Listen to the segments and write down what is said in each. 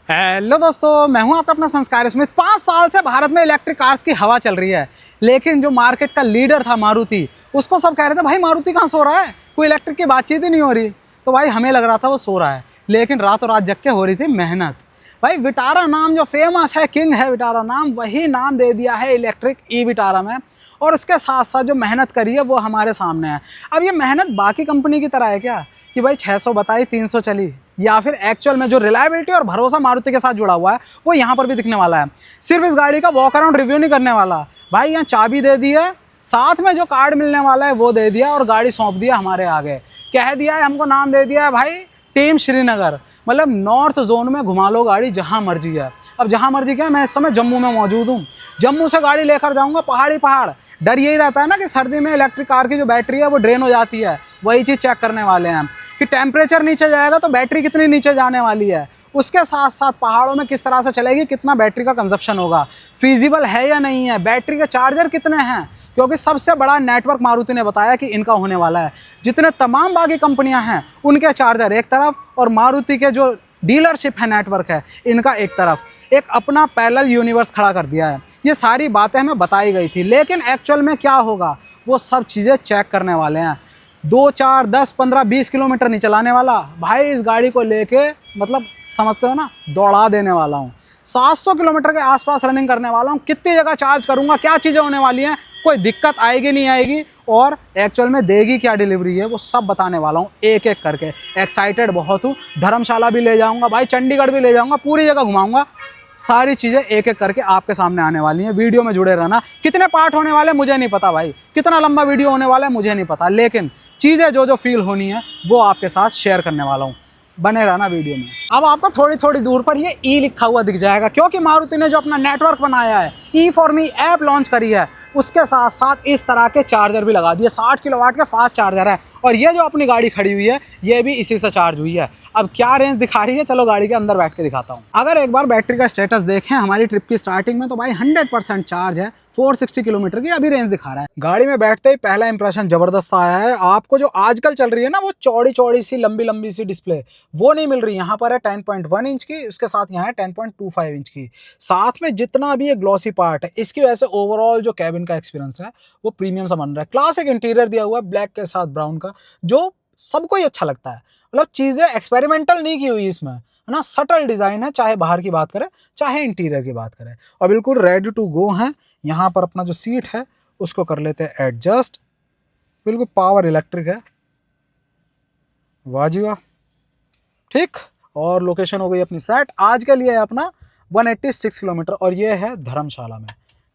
Hello दोस्तों, मैं हूं आपका अपना संस्कार स्मिथ। 5 साल से भारत में इलेक्ट्रिक कार्स की हवा चल रही है, लेकिन जो मार्केट का लीडर था मारुति, उसको सब कह रहे थे भाई मारुति कहाँ सो रहा है, कोई इलेक्ट्रिक की बातचीत ही नहीं हो रही। तो भाई हमें लग रहा था वो सो रहा है, लेकिन रातों रात जग के हो रही थी मेहनत। भाई विटारा नाम जो फेमस है, किंग है विटारा नाम, वही नाम दे दिया है इलेक्ट्रिक ई विटारा में। और उसके साथ साथ जो मेहनत करी है वो हमारे सामने है। अब ये मेहनत बाकी कंपनी की तरह है क्या कि भाई 600 बताई 300 चली, या फिर एक्चुअल में जो रिलायबिलिटी और भरोसा मारुति के साथ जुड़ा हुआ है वो यहाँ पर भी दिखने वाला है। सिर्फ इस गाड़ी का वॉक अराउंड रिव्यू नहीं करने वाला भाई, यहाँ चाबी दे दी है, साथ में जो कार्ड मिलने वाला है वो दे दिया और गाड़ी सौंप दिया हमारे आगे। कह दिया है, हमको नाम दे दिया है भाई टीम श्रीनगर, मतलब नॉर्थ जोन में घुमा लो गाड़ी जहाँ मर्जी है। अब जहाँ मर्जी क्या, मैं इस समय जम्मू में मौजूद हूँ, जम्मू से गाड़ी लेकर जाऊँगा पहाड़। डर यही रहता है ना कि सर्दी में इलेक्ट्रिक कार की जो बैटरी है वो ड्रेन हो जाती है, वही चीज़ चेक करने वाले हैं कि टेम्परेचर नीचे जाएगा तो बैटरी कितनी नीचे जाने वाली है, उसके साथ साथ पहाड़ों में किस तरह से चलेगी, कितना बैटरी का कंजप्शन होगा, फिजिबल है या नहीं है, बैटरी के चार्जर कितने हैं, क्योंकि सबसे बड़ा नेटवर्क मारुति ने बताया कि इनका होने वाला है। जितने तमाम बाकी कंपनियां हैं उनके चार्जर एक तरफ और मारुति के जो डीलरशिप है, नेटवर्क है, इनका एक तरफ, एक अपना पैरेलल यूनिवर्स खड़ा कर दिया है। ये सारी बातें हमें बताई गई थी, लेकिन एक्चुअल में क्या होगा वो सब चीज़ें चेक करने वाले हैं। 2, 4, 10, 15, 20 किलोमीटर नहीं चलाने वाला भाई, इस गाड़ी को लेके मतलब समझते हो ना, दौड़ा देने वाला हूँ। 700 किलोमीटर के आसपास रनिंग करने वाला हूँ। कितनी जगह चार्ज करूँगा, क्या चीज़ें होने वाली हैं, कोई दिक्कत आएगी नहीं आएगी, और एक्चुअल में देगी क्या डिलीवरी है वो सब बताने वाला हूँ एक एक करके। एक्साइटेड बहुत हूँ। धर्मशाला भी ले जाऊँगा भाई, चंडीगढ़ भी ले जाऊँगा, पूरी जगह घुमाऊँगा। सारी चीज़ें एक एक करके आपके सामने आने वाली हैं। वीडियो में जुड़े रहना। कितने पार्ट होने वाले मुझे नहीं पता भाई, कितना लंबा वीडियो होने वाला है मुझे नहीं पता, लेकिन चीज़ें जो फील होनी है वो आपके साथ शेयर करने वाला हूँ। बने रहना वीडियो में। अब आपको थोड़ी थोड़ी दूर पर ये ई लिखा हुआ दिख जाएगा, क्योंकि मारुति ने जो अपना नेटवर्क बनाया है, E for me app launch करी है, उसके साथ साथ इस तरह के चार्जर भी लगा दिए। 60 किलोवाट के फास्ट चार्जर है, और ये जो अपनी गाड़ी खड़ी हुई है ये भी इसी से चार्ज हुई है। अब क्या रेंज दिखा रही है, चलो गाड़ी के अंदर बैठ के दिखाता हूँ। अगर एक बार बैटरी का स्टेटस देखें हमारी ट्रिप की स्टार्टिंग में, तो भाई 100% चार्ज है। 460 किलोमीटर की अभी रेंज दिखा रहा है। गाड़ी में बैठते ही पहला इंप्रेशन जबरदस्त आया है। आपको जो आजकल चल रही है ना वो चौड़ी चौड़ी सी लंबी लंबी सी डिस्प्ले, वो नहीं मिल रही। यहाँ पर है 10.1 इंच की, उसके साथ यहाँ है 10.25 इंच की। साथ में जितना भी ये ग्लॉसी पार्ट है, इसकी वजह से ओवरऑल जो कैबिन का एक्सपीरियंस है वो प्रीमियम सा बन रहा है। क्लासिक इंटीरियर दिया हुआ है ब्लैक के साथ ब्राउन का, जो सबको ही अच्छा लगता है। मतलब चीज़ें एक्सपेरिमेंटल नहीं की हुई इसमें, है ना, सटल डिज़ाइन है, चाहे बाहर की बात करें चाहे इंटीरियर की बात करें, और बिल्कुल रेडी टू गो है। यहाँ पर अपना जो सीट है उसको कर लेते हैं एडजस्ट, बिल्कुल पावर इलेक्ट्रिक है, वाह जी वाह, ठीक। और लोकेशन हो गई अपनी सेट। आज के लिए है अपना 186 किलोमीटर, और ये है धर्मशाला में,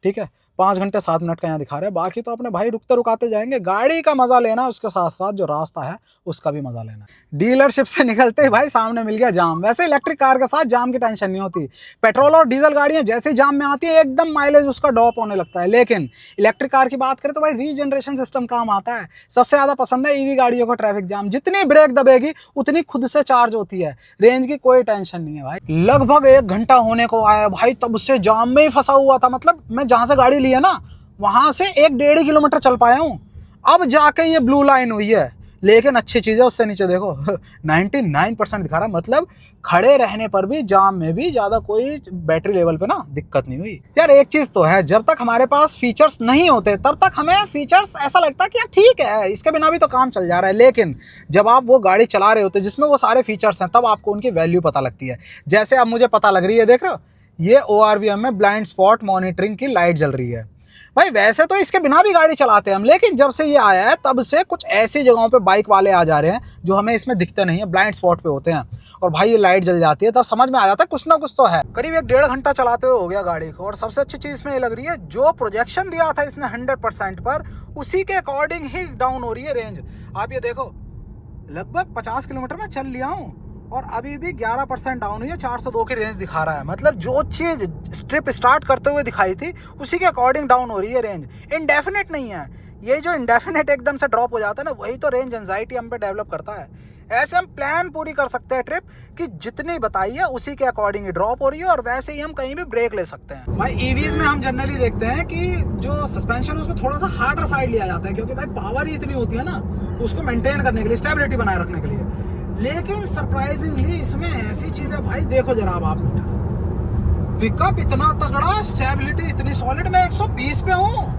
ठीक है। 5 घंटे 7 मिनट का यहाँ दिखा रहे हैं। बाकी तो अपने भाई रुकते रुकाते जाएंगे। गाड़ी का मजा लेना, उसके साथ साथ जो रास्ता है उसका भी मजा लेना। डीलरशिप से निकलते ही भाई सामने मिल गया जाम। वैसे इलेक्ट्रिक कार के साथ जाम की टेंशन नहीं होती। पेट्रोल और डीजल गाड़ियां जैसे ही जाम में आती है एकदम माइलेज उसका ड्रॉप होने लगता है, लेकिन इलेक्ट्रिक कार की बात करें तो भाई रीजनरेशन सिस्टम काम आता है। सबसे ज्यादा पसंद है ईवी गाड़ियों को ट्रैफिक जाम। जितनी ब्रेक दबेगी उतनी खुद से चार्ज होती है, रेंज की कोई टेंशन नहीं है भाई। लगभग 1 घंटा होने को आया भाई, तब से जाम में ही फंसा हुआ था। मतलब मैं जहां से गाड़ी ली है ना, वहां से 1-1.5 किलोमीटर चल पाया हूँ, अब जाके ये ब्लू लाइन हुई है। लेकिन अच्छी चीज़ है, उससे नीचे देखो 99% दिखा रहा, मतलब खड़े रहने पर भी जाम में भी ज़्यादा कोई बैटरी लेवल पे ना दिक्कत नहीं हुई। यार एक चीज़ तो है, जब तक हमारे पास फीचर्स नहीं होते तब तक हमें फीचर्स ऐसा लगता है कि यार ठीक है इसके बिना भी तो काम चल जा रहा है, लेकिन जब आप वो गाड़ी चला रहे होते जिसमें वो सारे फीचर्स हैं तब आपको उनकी वैल्यू पता लगती है। जैसे अब मुझे पता लग रही है, देख रहे हो ये ORVM में ब्लाइंड स्पॉट मॉनिटरिंग की लाइट जल रही है। भाई वैसे तो इसके बिना भी गाड़ी चलाते हैं हम, लेकिन जब से ये आया है तब से कुछ ऐसी जगहों पे बाइक वाले आ जा रहे हैं जो हमें इसमें दिखते नहीं है, ब्लाइंड स्पॉट पे होते हैं, और भाई ये लाइट जल जाती है, तब समझ में आ जाता है कुछ ना कुछ तो है। करीब 1-1.5 घंटा चलाते हुए हो गया गाड़ी को, और सबसे अच्छी चीज़ इसमें ये लग रही है, जो प्रोजेक्शन दिया था इसने 100% पर, उसी के अकॉर्डिंग ही डाउन हो रही है रेंज। आप ये देखो, लगभग 50 किलोमीटर में चल लिया हूँ और अभी भी 11% डाउन हुई है, 402 की रेंज दिखा रहा है। मतलब जो चीज़ ट्रिप स्टार्ट करते हुए दिखाई थी उसी के अकॉर्डिंग डाउन हो रही है रेंज। इंडेफिनेट नहीं है ये, जो इंडेफिनेट एकदम से ड्रॉप हो जाता है ना, वही तो रेंज एंजाइटी हम पे डेवलप करता है। ऐसे हम प्लान पूरी कर सकते हैं ट्रिप कि जितनी बताई है उसी के अकॉर्डिंग ही ड्रॉप हो रही है, और वैसे ही हम कहीं भी ब्रेक ले सकते हैं। भाई ईवीज में हम जनरली देखते हैं कि जो सस्पेंशन है उसको थोड़ा सा हार्डर साइड लिया जाता है, क्योंकि भाई पावर ही इतनी होती है ना उसको मेंटेन करने के लिए, स्टेबिलिटी बनाए रखने के लिए। लेकिन सरप्राइजिंगली इसमें ऐसी चीज है भाई, देखो जरा आप मीटर, पिकअप इतना तगड़ा, स्टेबिलिटी इतनी सॉलिड, मैं 120 पे हूँ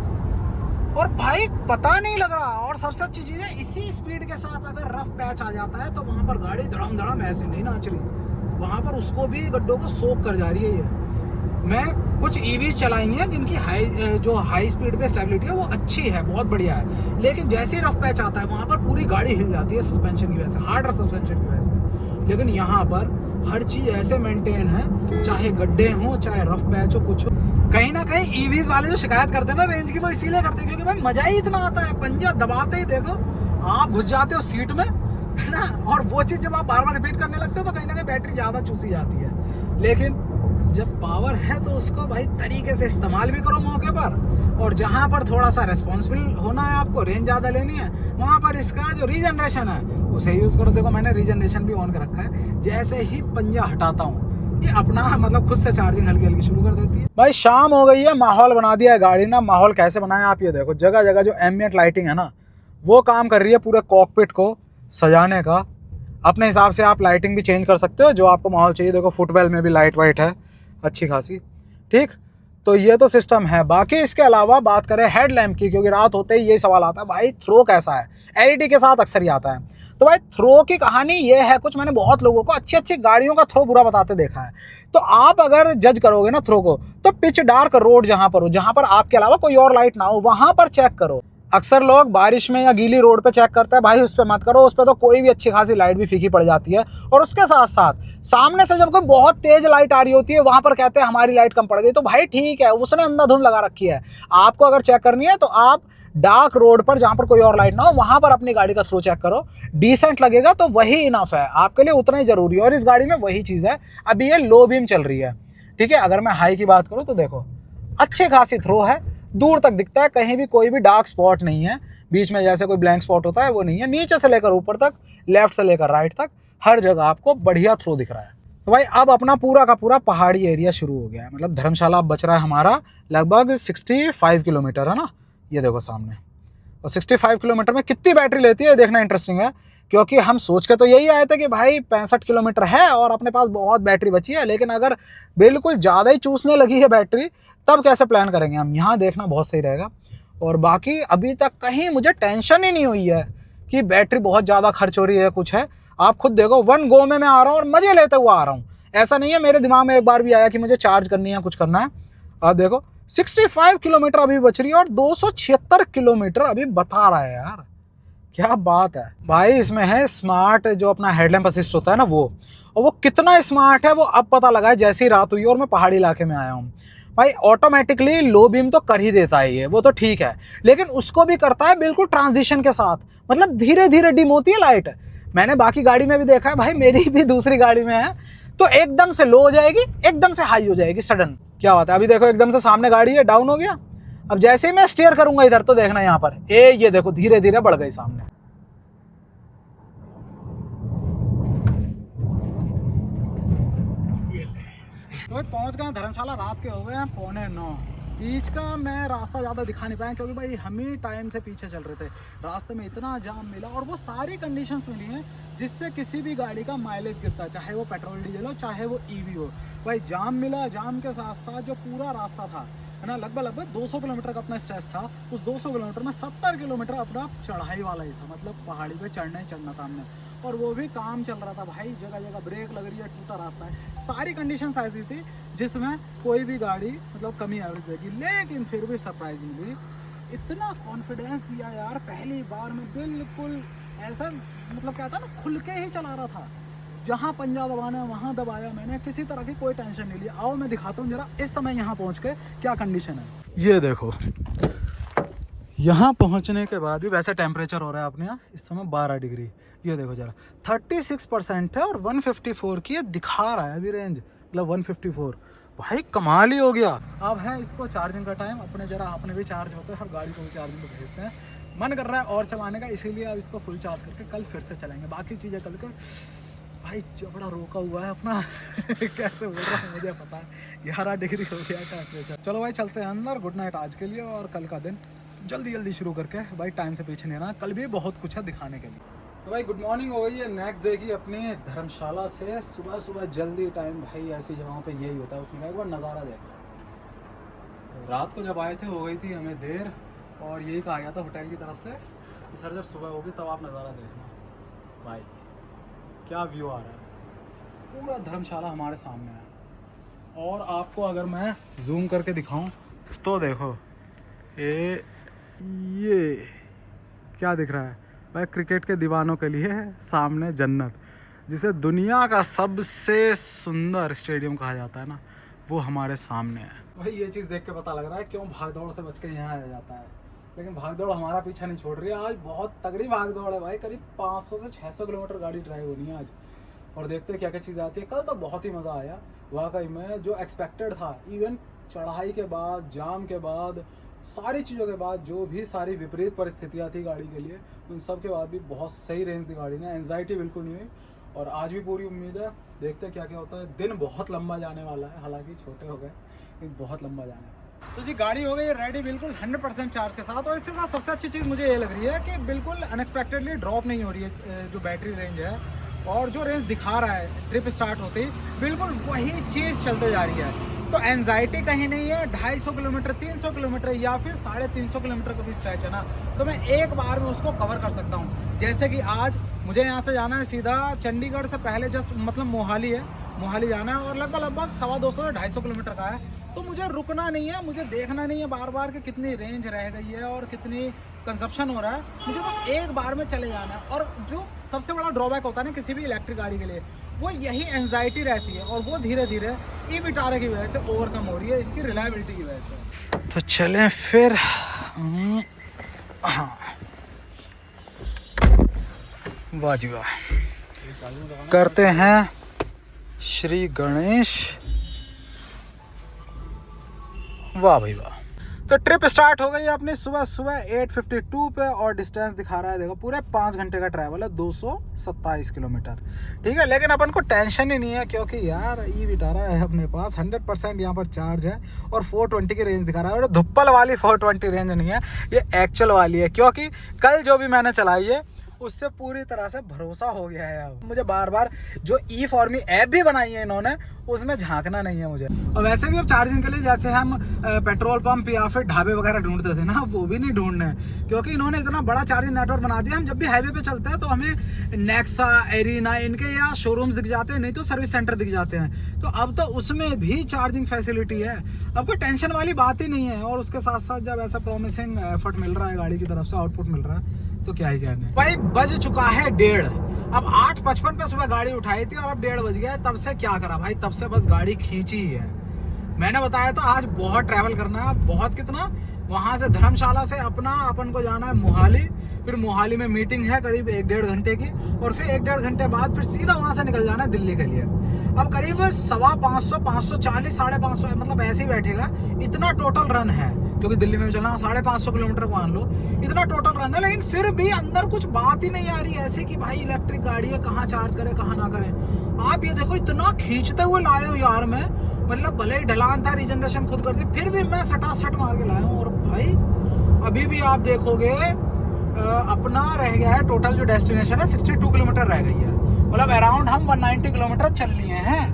और भाई पता नहीं लग रहा। और सबसे अच्छी चीज है, इसी स्पीड के साथ अगर रफ पैच आ जाता है तो वहां पर गाड़ी धड़म धड़म ऐसे नहीं नाच रही, वहां पर उसको भी गड्ढों को सोख कर जा रही है ये। मैं कुछ ईवीज चलाई हैं जिनकी हाई स्पीड पे स्टेबिलिटी है वो अच्छी है, बहुत बढ़िया है, लेकिन जैसे ही रफ पैच आता है वहां पर पूरी गाड़ी हिल जाती है सस्पेंशन की वजह से, हार्डर सस्पेंशन की वजह से। लेकिन यहाँ पर हर चीज ऐसे मेंटेन है, चाहे गड्ढे हो चाहे रफ पैच हो कुछ हो। कहीं ना कहीं ईवीज वाले जो शिकायत करते हैं ना रेंज की, वो इसीलिए करते हैं क्योंकि भाई मजा ही इतना आता है, पंजा दबाते ही देखो आप घुस जाते हो सीट में, है ना। और वो चीज जब आप बार बार रिपीट करने लगते हो तो कहीं ना कहीं बैटरी ज्यादा चूसी जाती है। लेकिन जब पावर है तो उसको भाई तरीके से इस्तेमाल भी करो मौके पर, और जहां पर थोड़ा सा रेस्पॉन्सिबल होना है, आपको रेंज ज़्यादा लेनी है, वहां पर इसका जो रीजनरेशन है उसे यूज़ करो। देखो मैंने रीजनरेशन भी ऑन कर रखा है, जैसे ही पंजा हटाता हूँ ये अपना मतलब खुद से चार्जिंग हल्की हल्की शुरू कर देती है। भाई शाम हो गई है, माहौल बना दिया है गाड़ी ना। माहौल कैसे बनाया आप ये देखो, जगह जगह जो एम्बिएंट लाइटिंग है ना वो काम कर रही है पूरे कॉकपिट को सजाने का। अपने हिसाब से आप लाइटिंग भी चेंज कर सकते हो, जो आपको माहौल चाहिए। देखो फुटवेल में भी लाइट वाइट है अच्छी खासी, ठीक। तो ये तो सिस्टम है। बाकी इसके अलावा बात करें हेडलैम्प की, क्योंकि रात होते ही ये सवाल आता है भाई थ्रो कैसा है, एलईडी के साथ अक्सर ही आता है। तो भाई थ्रो की कहानी ये है, कुछ मैंने बहुत लोगों को अच्छी अच्छी गाड़ियों का थ्रो बुरा बताते देखा है। तो आप अगर जज करोगे ना थ्रो को, तो पिच डार्क रोड जहां पर हो, जहां पर आपके अलावा कोई और लाइट ना हो, वहां पर चेक करो। अक्सर लोग बारिश में या गीली रोड पे चेक करते हैं, भाई उस पर मत करो, उस पर तो कोई भी अच्छी खासी लाइट भी फीकी पड़ जाती है। और उसके साथ साथ सामने से जब कोई बहुत तेज लाइट आ रही होती है वहां पर कहते हैं हमारी लाइट कम पड़ गई, तो भाई ठीक है, उसने अंधाधुंध लगा रखी है। आपको अगर चेक करनी है तो आप डार्क रोड पर जहां पर कोई और लाइट ना हो वहां पर अपनी गाड़ी का थ्रो चेक करो, डिसेंट लगेगा तो वही इनफ है आपके लिए, उतना ही जरूरी है। और इस गाड़ी में वही चीज है। अभी ये लो बीम चल रही है, ठीक है। अगर मैं हाई की बात करूं तो देखो अच्छी खासी थ्रो है, दूर तक दिखता है, कहीं भी कोई भी डार्क स्पॉट नहीं है, बीच में जैसे कोई ब्लैंक स्पॉट होता है वो नहीं है। नीचे से लेकर ऊपर तक, लेफ्ट से लेकर राइट तक, हर जगह आपको बढ़िया थ्रो दिख रहा है। तो भाई अब अपना पूरा का पूरा पहाड़ी एरिया शुरू हो गया है, मतलब धर्मशाला अब बच रहा है हमारा लगभग 65 किलोमीटर, है ना। ये देखो सामने, और 65 किलोमीटर में कितनी बैटरी लेती है देखना इंटरेस्टिंग है। क्योंकि हम सोच के तो यही आए थे कि भाई 65 किलोमीटर है और अपने पास बहुत बैटरी बची है, लेकिन अगर बिल्कुल ज़्यादा ही चूसने लगी है बैटरी तब कैसे प्लान करेंगे हम। यहाँ देखना बहुत सही रहेगा। और बाकी अभी तक कहीं मुझे टेंशन ही नहीं हुई है कि बैटरी बहुत ज़्यादा खर्च हो रही है कुछ है। आप खुद देखो, वन गो में मैं आ रहा हूँ और मज़े लेते हुए आ रहा हूँ। ऐसा नहीं है मेरे दिमाग में एक बार भी आया कि मुझे चार्ज करनी है, कुछ करना है। आप देखो 65 किलोमीटर अभी बच रही है और 276 किलोमीटर अभी बता रहा है यार, क्या बात है भाई। इसमें है स्मार्ट जो अपना हेडलैम्प असिस्ट होता है ना वो, और वो कितना स्मार्ट है वो अब पता लगा है जैसी रात हुई और मैं पहाड़ी इलाके में आया हूँ। भाई ऑटोमेटिकली लो बीम तो कर ही देता है ये, वो तो ठीक है, लेकिन उसको भी करता है बिल्कुल ट्रांजिशन के साथ, मतलब धीरे धीरे डिम होती है लाइट। मैंने बाकी गाड़ी में भी देखा है भाई, मेरी भी दूसरी गाड़ी में है, तो एकदम से लो हो जाएगी, एकदम से हाई हो जाएगी सडन। क्या बात है, अभी देखो एकदम से सामने गाड़ी है डाउन हो गया। अब जैसे ही मैं स्टीयर करूंगा इधर तो देखना यहाँ पर ये देखो धीरे धीरे बढ़ गई सामने। तो पहुंच गए धर्मशाला, रात के हो गए हैं 8:45। बीच का मैं रास्ता ज़्यादा दिखा नहीं पाया क्योंकि भाई हम ही टाइम से पीछे चल रहे थे। रास्ते में इतना जाम मिला और वो सारी कंडीशंस मिली हैं जिससे किसी भी गाड़ी का माइलेज गिरता है, चाहे वो पेट्रोल डीजल हो चाहे वो ईवी हो। भाई जाम मिला, जाम के साथ साथ जो पूरा रास्ता था है ना, लगभग 200 किलोमीटर का अपना स्ट्रेच था। उस 200 किलोमीटर में 70 किलोमीटर अपना चढ़ाई वाला ही था, मतलब पहाड़ी पे चढ़ना ही चढ़ना था हमने। और वो भी काम चल रहा था भाई, जगह जगह ब्रेक लग रही है, टूटा रास्ता है, सारी कंडीशंस ऐसी थी जिसमें कोई भी गाड़ी मतलब कमी एवरेज देगी। लेकिन फिर भी सरप्राइजिंगली इतना कॉन्फिडेंस दिया यार, पहली बार में बिल्कुल ऐसा मतलब क्या था ना, खुल के ही चला रहा था। जहाँ पंजा दबाना है वहाँ दबाया मैंने, किसी तरह की कोई टेंशन नहीं ली। आओ मैं दिखाता हूँ जरा इस समय यहाँ पहुँच के क्या कंडीशन है। ये देखो यहाँ पहुँचने के बाद भी वैसे टेम्परेचर हो रहा है अपने यहाँ इस समय 12 डिग्री। ये देखो जरा 36% है और 154 की ये दिखा रहा है अभी रेंज, मतलब 154। भाई कमाल ही हो गया। अब है इसको चार्जिंग का टाइम, अपने भी चार्ज होते हैं, हर गाड़ी को भी चार्जिंग पे भेजते हैं। मन कर रहा है और चलाने का, इसीलिए अब इसको फुल चार्ज करके कल फिर से चलेंगे। बाकी चीज़ें कल कर भाई जबड़ा रोका हुआ है अपना कैसे बोल रहा है मुझे पता है, 11 डिग्री हो गया टेम्परेचर। चलो भाई चलते हैं अंदर, गुड नाइट आज के लिए, और कल का दिन जल्दी जल्दी शुरू करके भाई टाइम से पीछे नहीं रहना, कल भी बहुत कुछ है दिखाने के लिए। तो भाई गुड मॉर्निंग हो गई है नेक्स्ट डे की अपनी धर्मशाला से। सुबह सुबह जल्दी टाइम भाई ऐसी जगहों पे यही होता है, उठने का एक बार नज़ारा देखो। रात को जब आए थे हो गई थी हमें देर, और यही कहा गया था होटल की तरफ से कि सर जब सुबह होगी तब आप नज़ारा देखना। भाई क्या व्यू आ रहा है, पूरा धर्मशाला हमारे सामने है। और आपको अगर मैं जूम करके दिखाऊं तो देखो ये क्या दिख रहा है भाई, क्रिकेट के दीवानों के लिए सामने जन्नत, जिसे दुनिया का सबसे सुंदर स्टेडियम कहा जाता है ना, वो हमारे सामने है। भाई ये चीज़ देख के पता लग रहा है क्यों भागदौड़ से बच के यहाँ आया जाता है। लेकिन भागदौड़ हमारा पीछा नहीं छोड़ रही है, आज बहुत तगड़ी भागदौड़ है भाई। करीब 500 से 600 किलोमीटर गाड़ी ड्राइव होनी है आज, और देखते हैं क्या क्या चीज़ आती है। कल तो बहुत ही मज़ा आया वाकई में, जो एक्सपेक्टेड था। इवन चढ़ाई के बाद, जाम के बाद, सारी चीज़ों के बाद, जो भी सारी विपरीत परिस्थितियाँ थी गाड़ी के लिए, उन सब के बाद भी बहुत सही रेंज दी गाड़ी ने। एंजाइटी बिल्कुल नहीं हुई, और आज भी पूरी उम्मीद है। देखते हैं क्या क्या होता है। दिन बहुत लंबा जाने वाला है, हालांकि छोटे हो गए लेकिन बहुत लंबा जाने वाला है। तो जी गाड़ी हो गई रेडी बिल्कुल 100% चार्ज के साथ। और इसके साथ सबसे अच्छी चीज़ मुझे ये लग रही है कि बिल्कुल अनएक्सपेक्टेडली ड्रॉप नहीं हो रही है जो बैटरी रेंज है, और जो रेंज दिखा रहा है ट्रिप स्टार्ट होते ही बिल्कुल वही चीज़ चलते जा रही है। तो एंजाइटी कहीं नहीं है। 250 किलोमीटर, 300 किलोमीटर या फिर 350 किलोमीटर का भी स्ट्रेच है ना, तो मैं एक बार में उसको कवर कर सकता हूँ। जैसे कि आज मुझे यहाँ से जाना है सीधा चंडीगढ़ से पहले जस्ट मतलब मोहाली है, मोहाली जाना है, और लगभग 250 से 250 किलोमीटर का है। तो मुझे रुकना नहीं है, मुझे देखना नहीं है बार बार कि कितनी रेंज रह गई है और कितनी कंजप्शन हो रहा है। मुझे बस एक बार में चले जाना है। और जो सबसे बड़ा ड्रॉबैक होता है ना किसी भी इलेक्ट्रिक गाड़ी के लिए, वो यही एंजाइटी रहती है, और वो धीरे धीरे ई विटारा की वजह से ओवरकम हो रही है, इसकी रिलायबिलिटी की वजह से। तो चलें फिर हाँ, वाह जी वाह, करते हैं श्री गणेश। वाह भाई वाह। तो ट्रिप स्टार्ट हो गई है अपनी सुबह सुबह 8:52 पे, और डिस्टेंस दिखा रहा है देखो पूरे 5 घंटे का ट्रैवल है, 227 किलोमीटर। ठीक है, लेकिन अपन को टेंशन ही नहीं है, क्योंकि यार ई विटारा है अपने पास, 100% यहाँ पर चार्ज है, और 420 की रेंज दिखा रहा है। और धुप्पल वाली 420 रेंज नहीं है, ये एक्चुअल वाली है, क्योंकि कल जो भी मैंने चलाई है उससे पूरी तरह से भरोसा हो गया है। अब मुझे बार बार जो ई फॉर्मी ऐप भी बनाई है इन्होंने, उसमें झांकना नहीं है मुझे। और वैसे भी अब चार्जिंग के लिए जैसे हम पेट्रोल पंप या फिर ढाबे वगैरह ढूंढते थे ना, वो भी नहीं ढूंढने, क्योंकि इन्होंने इतना बड़ा चार्जिंग नेटवर्क बना दिया। हम जब भी हाईवे पे चलते हैं तो हमें नेक्सा, एरिना, इनके या शोरूम्स दिख जाते हैं, नहीं तो सर्विस सेंटर दिख जाते हैं। तो अब तो उसमें भी चार्जिंग फैसिलिटी है, अब कोई टेंशन वाली बात ही नहीं है। और उसके साथ साथ जब ऐसा प्रॉमिसिंग एफर्ट मिल रहा है गाड़ी की तरफ से, आउटपुट मिल रहा है, तो क्या ही कहने। भाई बज चुका है 1:30, अब 8:55 पे सुबह गाड़ी उठाई थी और अब 1:30 बज गया। तब से क्या करा भाई, तब से बस गाड़ी खींची ही है। मैंने बताया था आज बहुत ट्रैवल करना है, बहुत कितना। वहां से धर्मशाला से अपन को जाना है मोहाली, फिर मोहाली में मीटिंग है करीब 1-1.5 घंटे की, और फिर 1-1.5 घंटे बाद फिर सीधा वहां से निकल जाना है दिल्ली के लिए। अब करीब 550, 540, 550 मतलब ऐसे ही बैठेगा, इतना टोटल रन है, क्योंकि दिल्ली में चलना 550 किलोमीटर मान लो, इतना टोटल रन है। लेकिन फिर भी अंदर कुछ बात ही नहीं आ रही ऐसे कि भाई इलेक्ट्रिक गाड़ी है, कहाँ चार्ज करें कहाँ ना करें। आप ये देखो इतना खींचते हुए लाए हो यार, मैं मतलब भले ही ढलान था, रिजनरेशन खुद करती, फिर भी मैं सटासट मार के लाया हूँ। और भाई अभी भी आप देखोगे अपना रह गया है टोटल जो डेस्टिनेशन है 62 किलोमीटर रह गई है, मतलब अराउंड हम 190 किलोमीटर चल लिए हैं,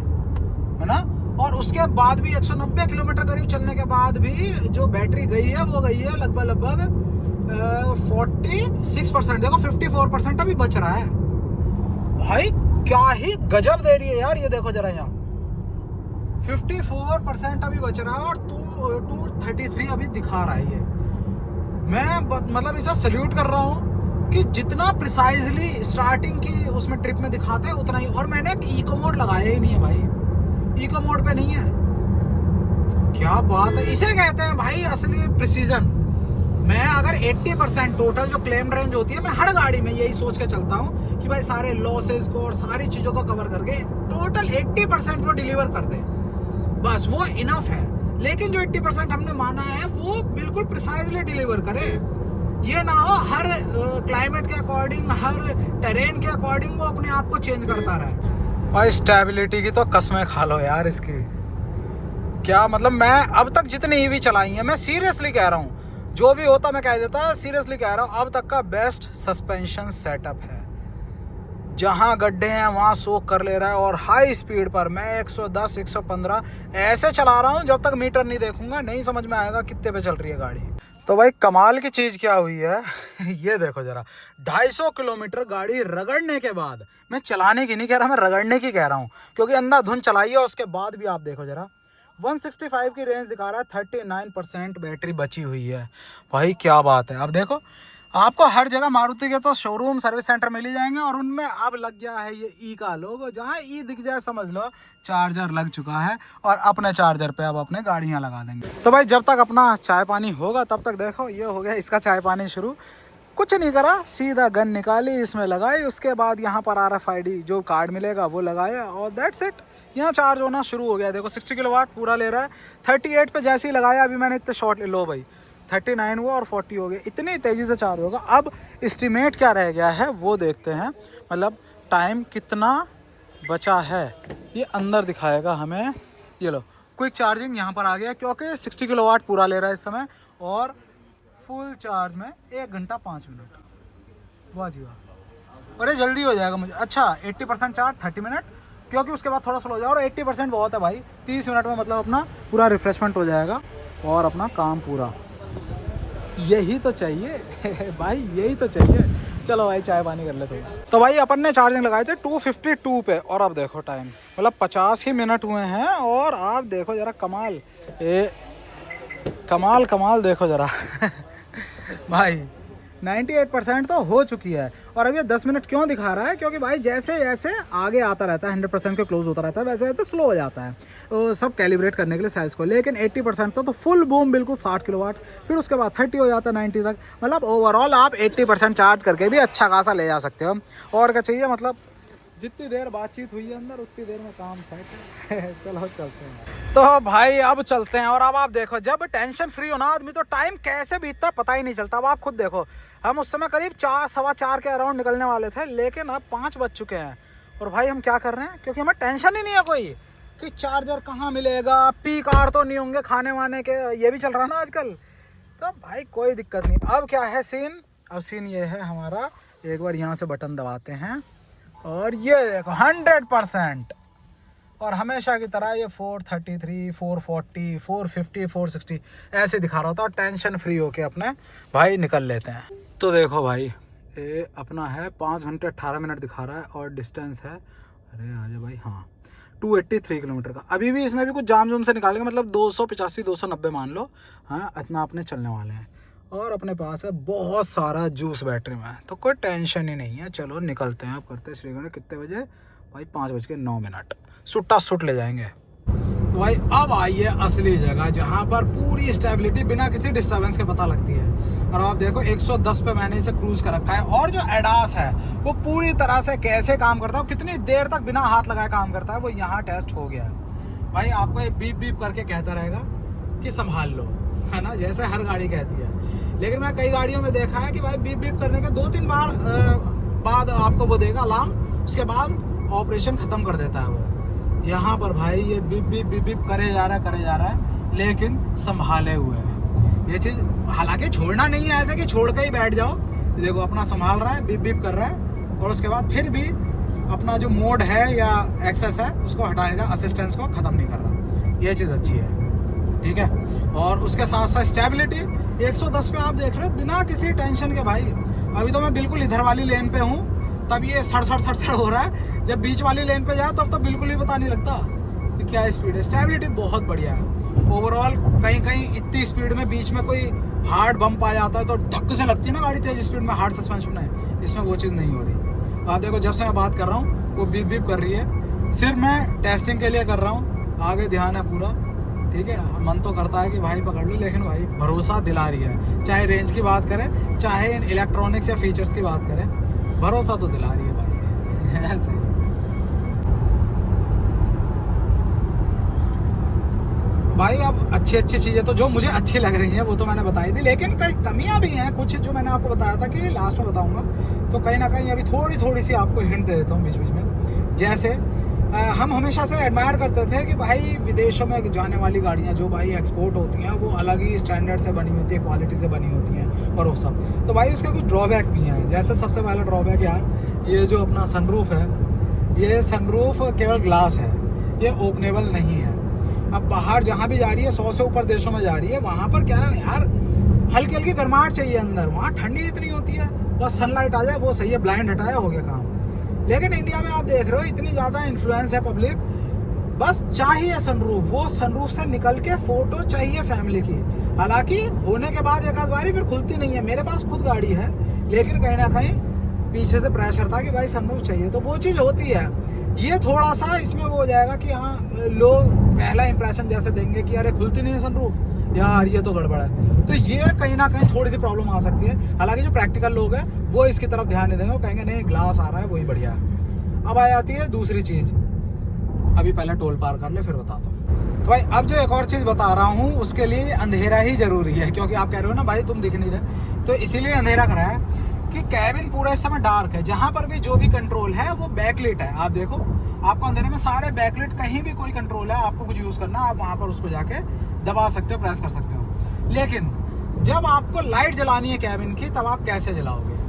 है ना। और उसके बाद भी 190 किलोमीटर करीब चलने के बाद भी जो बैटरी गई है वो गई है लगभग 46%। देखो 54% अभी बच रहा है। भाई क्या ही गजब दे रही है यार, ये देखो जरा यहाँ 54% अभी बच रहा है, और 233 अभी दिखा रहा है। ये मैं मतलब इसे सल्यूट कर रहा हूँ कि जितना प्रिसाइजली स्टार्टिंग की उसमें ट्रिप में दिखाते हैं उतना ही। और मैंने एक इको मोड लगाया ही नहीं है भाई, इको मोड पे नहीं है। क्या बात है, इसे कहते हैं भाई असली प्रिसीजन। मैं अगर 80% टोटल जो क्लेम रेंज होती है, मैं हर गाड़ी में यही सोच के चलता हूँ कि भाई सारे लॉसेस को और सारी चीज़ों को कवर करके टोटल 80% वो डिलीवर कर दे, बस वो इनफ है। लेकिन जो 80% हमने माना है वो बिल्कुल प्रिसाइजली डिलीवर करे। ये ना हो हर क्लाइमेट के अकॉर्डिंग, हर टेरेन के अकॉर्डिंग वो अपने आप को चेंज करता रहे। और स्टेबिलिटी की तो कसमें खा लो यार इसकी। क्या मतलब, मैं अब तक जितनी ईवी चलाई हैं, मैं सीरियसली कह रहा हूँ, जो भी होता मैं कह देता, सीरियसली कह रहा हूँ, अब तक का बेस्ट सस्पेंशन सेटअप है। जहाँ गड्ढे हैं वहाँ सोख कर ले रहा है। और हाई स्पीड पर मैं 110 115 ऐसे चला रहा हूँ जब तक मीटर नहीं देखूंगा नहीं समझ में आएगा कितने पे चल रही है गाड़ी। तो भाई कमाल की चीज़ क्या हुई है ये देखो जरा, 250 किलोमीटर गाड़ी रगड़ने के बाद, मैं चलाने की नहीं कह रहा, मैं रगड़ने की कह रहा हूँ, क्योंकि अंधाधुन चलाई है उसके बाद भी आप देखो जरा 165 की रेंज दिखा रहा है, 39% बैटरी बची हुई है। भाई क्या बात है। अब देखो आपको हर जगह मारुति के तो शोरूम सर्विस सेंटर मिल ही जाएंगे, और उनमें अब लग गया है ये ई का लोगो, जहाँ ई दिख जाए समझ लो चार्जर लग चुका है, और अपने चार्जर पे अब अपने गाड़ियाँ लगा देंगे। तो भाई जब तक अपना चाय पानी होगा तब तक देखो ये हो गया इसका चाय पानी शुरू। कुछ नहीं करा, सीधा गन निकाली, इसमें लगाई, उसके बाद यहाँ पर RFID जो कार्ड मिलेगा वो लगाया, और दैट्स इट। यहाँ चार्ज होना शुरू हो गया। देखो 60 किलोवाट पूरा ले रहा है। 38 पे जैसे ही लगाया, अभी मैंने इतने शॉर्ट लो भाई 39 हुआ और 40 हो गया, इतनी तेज़ी से चार्ज होगा। अब एस्टिमेट क्या रह गया है वो देखते हैं, मतलब टाइम कितना बचा है ये अंदर दिखाएगा हमें। ये लो क्विक चार्जिंग यहाँ पर आ गया, क्योंकि 60 किलोवाट पूरा ले रहा है इस समय, और फुल चार्ज में 1 घंटा 5 मिनट। वाह जी वाह, और ये जल्दी हो जाएगा मुझे। अच्छा 80% चार्ज 30 मिनट, क्योंकि उसके बाद थोड़ा स्लो हो जाएगा, और 80% बहुत है भाई, 30 मिनट में मतलब अपना पूरा रिफ्रेशमेंट हो जाएगा और अपना काम पूरा। यही तो चाहिए भाई, यही तो चाहिए। चलो भाई चाय पानी कर लेते हैं। तो भाई अपन ने चार्जिंग लगाए थे 252 पे, और अब देखो टाइम मतलब 50 ही मिनट हुए हैं, और आप देखो ज़रा कमाल, कमाल देखो ज़रा भाई 98% तो हो चुकी है। और अब ये 10 मिनट क्यों दिखा रहा है, क्योंकि भाई जैसे जैसे आगे आता रहता है 100% के क्लोज होता रहता है, वैसे वैसे स्लो हो जाता है, तो सब कैलिब्रेट करने के लिए सेल्स को। लेकिन 80% तो फुल बूम बिल्कुल 60 किलोवाट, फिर उसके बाद 30 हो जाता है 90 तक। मतलब ओवरऑल आप 80% चार्ज करके भी अच्छा खासा ले जा सकते हो। और क्या चाहिए, मतलब जितनी देर बातचीत हुई है अंदर उतनी देर में काम सेट है चलो चलते हैं। तो भाई अब चलते हैं। और अब आप देखो जब टेंशन फ्री हो ना आदमी तो टाइम कैसे बीतता है पता ही नहीं चलता। अब आप खुद देखो, हम उस समय करीब 4 सवा 4 के अराउंड निकलने वाले थे, लेकिन अब 5 बज चुके हैं। और भाई हम क्या कर रहे हैं, क्योंकि हमें टेंशन ही नहीं है कोई कि चार्जर कहाँ मिलेगा, पी कार तो नहीं होंगे खाने वाने के, ये भी चल रहा है ना आजकल, तो भाई कोई दिक्कत नहीं। अब क्या है सीन, अब सीन ये है हमारा, एक बार यहाँ से बटन दबाते हैं और ये देखो 100%, और हमेशा की तरह ये 433 440 450 460 ऐसे दिखा रहा होता है, और टेंशन फ्री होके अपने भाई निकल लेते हैं। तो देखो भाई ये अपना है 5 घंटे 18 मिनट दिखा रहा है, और डिस्टेंस है, अरे आजा भाई, हाँ 283 किलोमीटर का। अभी भी इसमें भी कुछ जाम जूम से निकालेंगे, मतलब 285 290 मान लो, हाँ इतना अपने चलने वाले हैं। और अपने पास है बहुत सारा जूस बैटरी में, तो कोई टेंशन ही नहीं है। चलो निकलते हैं, आप करते हैं श्रीगढ़। कितने बजे भाई, 5:09, सुट्टा सुट ले जाएंगे। तो भाई अब आइए असली जगह, जहाँ पर पूरी स्टेबिलिटी बिना किसी डिस्टर्बेंस के पता लगती है। और आप देखो 110 पे मैंने इसे क्रूज कर रखा है, और जो एडास है वो पूरी तरह से कैसे काम करता है, कितनी देर तक बिना हाथ लगाए काम करता है, वो यहाँ टेस्ट हो गया है। भाई आपको ये बीप बीप करके कहता रहेगा कि संभाल लो, है ना, जैसे हर गाड़ी कहती है। लेकिन मैं कई गाड़ियों में देखा है कि भाई बीप बीप करने के 2-3 बार बाद आपको वो देगा अलार्म, उसके बाद ऑपरेशन ख़त्म कर देता है वो। यहाँ पर भाई ये बीप बीप बीप बीप करे जा रहा है, लेकिन संभाले हुए है ये चीज़। हालांकि छोड़ना नहीं है ऐसे कि छोड़ के ही बैठ जाओ, देखो अपना संभाल रहा है, बीप बीप कर रहा है, और उसके बाद फिर भी अपना जो मोड है या एक्सेस है उसको हटाने का, असिस्टेंस को ख़त्म नहीं कर रहा। ये चीज़ अच्छी है, ठीक है। और उसके साथ साथ स्टेबिलिटी 110 पे आप देख रहे हो बिना किसी टेंशन के। भाई अभी तो मैं बिल्कुल इधर वाली लेन पे हूँ, तब ये सड़ हो रहा है, जब बीच वाली लेन पे जाए तब तो बिल्कुल ही पता नहीं लगता कि क्या स्पीड है। स्टेबिलिटी बहुत बढ़िया है ओवरऑल। कहीं इतनी स्पीड में बीच में कोई हार्ड बम्प आ जाता है तो धक्के से लगती है ना गाड़ी तेज स्पीड में, हार्ड सस्पेंशन है, इसमें वो चीज़ नहीं हो रही। आप देखो जब से मैं बात कर रहा हूँ वो बीप बीप कर रही है, सिर्फ मैं टेस्टिंग के लिए कर रहा हूँ, आगे ध्यान है पूरा, ठीक है। मन तो करता है कि भाई पकड़ लो, लेकिन भाई भरोसा दिला रही है, चाहे रेंज की बात करें, चाहे इन इलेक्ट्रॉनिक्स या फीचर्स की बात करें, भरोसा तो दिला रही है भाई ऐसे। भाई अब अच्छी चीज़ें तो जो मुझे अच्छी लग रही हैं वो तो मैंने बताई थी, लेकिन कई कमियां भी हैं कुछ जो मैंने आपको बताया था कि लास्ट में बताऊंगा, तो कहीं ना कहीं अभी थोड़ी सी आपको हिंट दे देता हूँ बीच बीच में। जैसे हम हमेशा से एडमायर करते थे कि भाई विदेशों में जाने वाली गाड़ियाँ जो भाई एक्सपोर्ट होती हैं वो अलग ही स्टैंडर्ड से बनी होती है, क्वालिटी से बनी होती हैं और वो सब। तो भाई उसका कुछ ड्रॉबैक भी है। जैसे सबसे पहला ड्रॉबैक यार, ये जो अपना सनरूफ है, ये सनरूफ केवल ग्लास है, ये ओपनेबल नहीं है। अब बाहर जहाँ भी जा रही है, 100 से ऊपर देशों में जा रही है, वहाँ पर क्या है यार, हल्की हल्की गर्माहट चाहिए अंदर, वहाँ ठंडी इतनी होती है, बस सनलाइट आ जाए वो सही है, ब्लाइंड हटाया हो गया काम। लेकिन इंडिया में आप देख रहे हो इतनी ज़्यादा इन्फ्लुएंस्ड है पब्लिक, बस चाहिए सनरूफ, वो सनरूफ से निकल के फ़ोटो चाहिए फैमिली की। हालांकि होने के बाद एक आध बारी फिर खुलती नहीं है। मेरे पास खुद गाड़ी है, लेकिन कहीं ना कहीं पीछे से प्रेशर था कि भाई सनरूफ चाहिए, तो वो चीज़ होती है। ये थोड़ा सा इसमें वो हो जाएगा कि हाँ, लोग पहला इंप्रेशन जैसे देंगे कि अरे खुलती नहीं है सनरूफ, यार ये तो गड़बड़ है, तो ये कहीं ना कहीं थोड़ी सी प्रॉब्लम आ सकती है। हालांकि जो प्रैक्टिकल लोग हैं वो इसकी तरफ ध्यान नहीं देंगे, वो कहेंगे नहीं ग्लास आ रहा है वही बढ़िया है। अब आ जाती है दूसरी चीज़, अभी पहले टोल पार कर ले फिर बताता हूँ। तो भाई अब जो एक और चीज़ बता रहा हूँ उसके लिए अंधेरा ही ज़रूरी है, क्योंकि आप कह रहे हो ना भाई तुम दिख नहीं रहे, तो इसीलिए अंधेरा करा है कि कैबिन पूरा इस समय डार्क है। जहाँ पर भी जो भी कंट्रोल है वो बैकलिट है। आप देखो, आपको अंधेरे में सारे बैकलिट, कहीं भी कोई कंट्रोल है आपको कुछ यूज़ करना, आप वहाँ पर उसको जाके दबा सकते हो, प्रेस कर सकते हो। लेकिन जब आपको लाइट जलानी है कैबिन की, तब आप कैसे जलाओगे?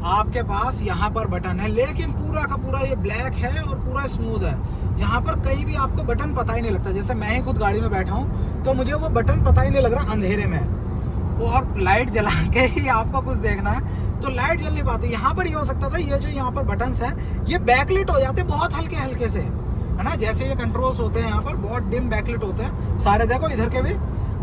आपके पास यहाँ पर बटन है, लेकिन पूरा का पूरा ये ब्लैक है और पूरा स्मूथ है। यहाँ पर कहीं भी आपको बटन पता ही नहीं लगता। जैसे मैं ही खुद गाड़ी में बैठा हूँ तो मुझे वो बटन पता ही नहीं लग रहा अंधेरे में। और लाइट जला के ही आपको कुछ देखना है तो लाइट जल नहीं पाती। यहाँ पर ये हो सकता था, ये जो यहाँ पर बटन्स है ये बैकलिट हो जाते बहुत हल्के हल्के से, है ना। जैसे ये कंट्रोल्स होते हैं यहाँ पर बहुत डिम बैकलिट होते हैं सारे। देखो इधर के भी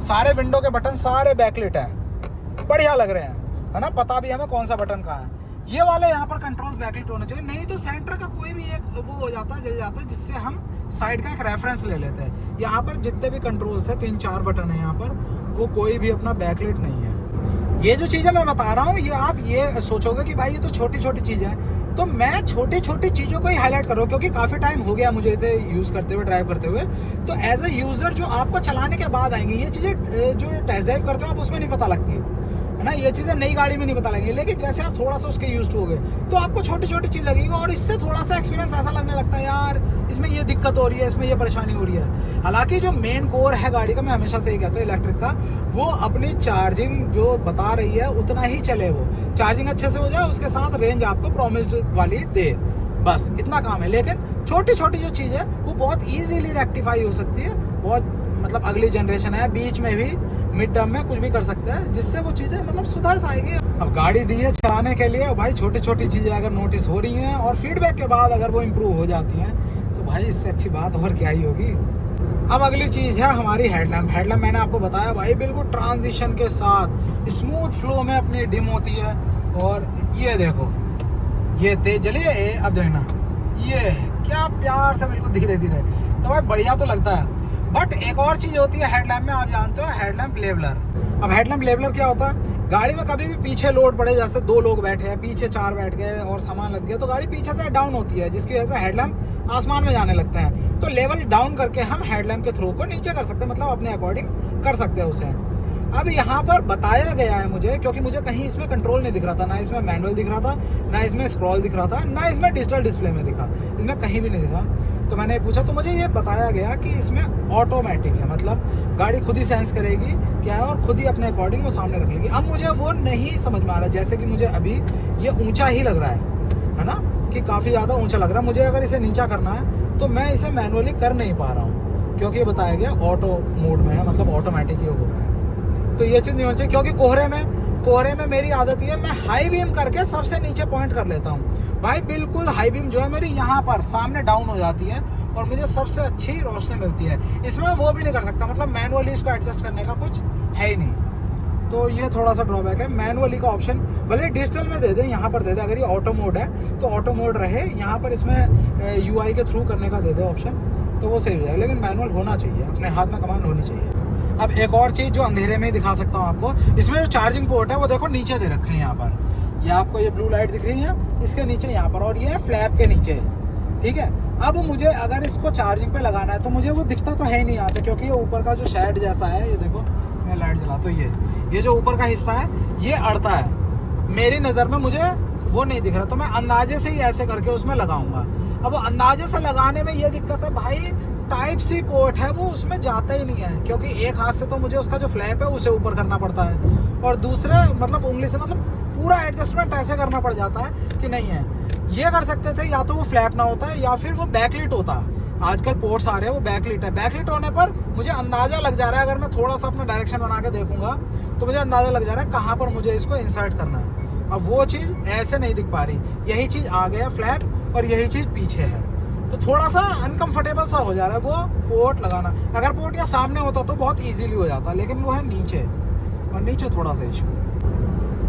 सारे विंडो के बटन सारे बैकलिट हैं, बढ़िया लग रहे हैं, है ना। पता भी हमें कौन सा बटन कहाँ है। ये वाले यहाँ पर कंट्रोल्स बैकलिट होने चाहिए, नहीं तो सेंटर का कोई भी एक वो हो जाता है, जल जाता है, जिससे हम साइड का एक रेफरेंस ले लेते हैं। यहाँ पर जितने भी कंट्रोल्स है 3-4 बटन है यहाँ पर, वो कोई भी अपना बैकलिट नहीं है। ये जो चीज़ें मैं बता रहा हूँ ये आप ये सोचोगे कि भाई ये तो छोटी छोटी चीज़ें हैं, तो मैं छोटी छोटी चीज़ों को ही हाईलाइट कर रहा हूँ क्योंकि काफ़ी टाइम हो गया मुझे इसे यूज़ करते हुए, ड्राइव करते हुए। तो एज ए यूज़र जो आपको चलाने के बाद आएंगी ये चीज़ें, जो टेस्ट ड्राइव करते हो आप उसमें नहीं पता लगती है ना। ये चीज़ें नई गाड़ी में नहीं पता लगेंगी, लेकिन जैसे आप थोड़ा सा उसके यूज हो गए तो आपको छोटी छोटी चीज़ लगेगी और इससे थोड़ा सा एक्सपीरियंस ऐसा लगने लगता है यार इसमें ये दिक्कत हो रही है, इसमें ये परेशानी हो रही है। हालांकि जो मेन कोर है गाड़ी का, मैं हमेशा से ही कहता हूँ इलेक्ट्रिक का, वो अपनी चार्जिंग जो बता रही है उतना ही चले, वो चार्जिंग अच्छे से हो जाए, उसके साथ रेंज आपको प्रॉमिस्ड वाली दे, बस इतना काम है। लेकिन छोटी छोटी जो चीज़ है वो बहुत ईजीली रेक्टिफाई हो सकती है। बहुत मतलब अगली जनरेशन है, बीच में भी मिड टर्म में कुछ भी कर सकते हैं जिससे वो चीज़ें मतलब सुधर जाएंगी। अब गाड़ी दी है चलाने के लिए, भाई छोटी छोटी चीज़ें अगर नोटिस हो रही हैं और फीडबैक के बाद अगर वो इम्प्रूव हो जाती हैं तो भाई इससे अच्छी बात और क्या ही होगी। अब अगली चीज़ है हमारी हेडलैम्प। हेडलैम्प मैंने आपको बताया भाई बिल्कुल ट्रांजिशन के साथ स्मूथ फ्लो में अपनी डिम होती है। और ये देखो ये तेज जलिए, अब देखना ये क्या प्यार से बिल्कुल धीरे धीरे, तो भाई बढ़िया तो लगता है। बट एक और चीज़ होती है हेडलैम्प में, आप जानते हो हेडलैम्प लेवलर। अब हेडलैम्प लेवलर क्या होता है, गाड़ी में कभी भी पीछे लोड पड़े, जैसे 2 लोग बैठे हैं, पीछे 4 बैठ गए और सामान लग गया, तो गाड़ी पीछे से डाउन होती है जिसकी वजह से हेडलैम्प आसमान में जाने लगते हैं। तो लेवल डाउन करके हम हेडलैम्प के थ्रू को नीचे कर सकते हैं, मतलब अपने अकॉर्डिंग कर सकते हैं उसे। अब यहाँ पर बताया गया है मुझे, क्योंकि मुझे कहीं इसमें कंट्रोल नहीं दिख रहा था, ना इसमें मैनुअल दिख रहा था, ना इसमें स्क्रॉल दिख रहा था, ना इसमें डिजिटल डिस्प्ले में दिखा, इसमें कहीं भी नहीं दिखा। तो मैंने पूछा तो मुझे ये बताया गया कि इसमें ऑटोमेटिक है, मतलब गाड़ी खुद ही सेंस करेगी क्या है और खुद ही अपने अकॉर्डिंग वो सामने रख लेगी। अब मुझे वो नहीं समझ में आ रहा, जैसे कि मुझे अभी ये ऊंचा ही लग रहा है ना, कि काफ़ी ज़्यादा ऊंचा लग रहा है। मुझे अगर इसे नीचा करना है तो मैं इसे मैनुअली कर नहीं पा रहा हूँ, क्योंकि ये बताया गया ऑटो मोड में है, मतलब ऑटोमेटिक ही हो रहा है। तो ये चीज़ नहीं होनी चाहिए, क्योंकि कोहरे में मेरी आदत ये है, मैं हाई बीम करके सबसे नीचे पॉइंट कर लेता हूँ। भाई बिल्कुल हाई बीम जो है मेरी यहाँ पर सामने डाउन हो जाती है और मुझे सबसे अच्छी रोशनी मिलती है। इसमें वो भी नहीं कर सकता, मतलब मैनुअली इसको एडजस्ट करने का कुछ है ही नहीं। तो ये थोड़ा सा ड्रॉबैक है। मैनुअली का ऑप्शन भले डिजिटल में दे दें, यहाँ पर दे दें, अगर ये ऑटो मोड है तो ऑटो मोड रहे, यहाँ पर इसमें यूआई के थ्रू करने का दे दे ऑप्शन, तो वो सही हो जाएगा। लेकिन मैनुअल होना चाहिए, अपने हाथ में कमांड होनी चाहिए। अब एक और चीज़ जो अंधेरे में ही दिखा सकता हूँ आपको, इसमें जो चार्जिंग पोर्ट है वो देखो नीचे दे रखे हैं यहाँ पर, ये आपको ये ब्लू लाइट दिख रही है इसके नीचे यहाँ पर, और ये फ्लैप के नीचे, ठीक है। अब मुझे अगर इसको चार्जिंग पे लगाना है तो मुझे वो दिखता तो है ही नहीं यहाँ से, क्योंकि ये ऊपर का जो शेड जैसा है, ये देखो मैं लाइट जलाता हूँ, ये जो ऊपर का हिस्सा है ये अड़ता है, मेरी नज़र में मुझे वो नहीं दिख रहा, तो मैं अंदाजे से ही ऐसे करके उसमें लगाऊंगा। अब वो अंदाजे से लगाने में ये दिक्कत है भाई, टाइप सी पोर्ट है वो, उसमें जाता ही नहीं है, क्योंकि एक हाथ से तो मुझे उसका जो फ्लैप है उसे ऊपर करना पड़ता है, और दूसरे मतलब उंगली से मतलब पूरा एडजस्टमेंट ऐसे करना पड़ जाता है कि नहीं है। ये कर सकते थे, या तो वो फ्लैप ना होता है या फिर वो बैकलिट होता। आजकल पोर्ट्स आ रहे हैं वो बैकलिट है। बैकलिट होने पर मुझे अंदाज़ा लग जा रहा है, अगर मैं थोड़ा सा अपना डायरेक्शन बना के देखूंगा तो मुझे अंदाज़ा लग जा रहा है कहाँ पर मुझे इसको इंसर्ट करना है। अब वो चीज़ ऐसे नहीं दिख पा रही, यही चीज़ आगे है फ्लैप और यही चीज़ पीछे है, तो थोड़ा सा अनकंफर्टेबल सा हो जा रहा है वो पोर्ट लगाना। अगर पोर्ट या सामने होता तो बहुत इजीली हो जाता, लेकिन वो है नीचे, और नीचे थोड़ा सा इशू।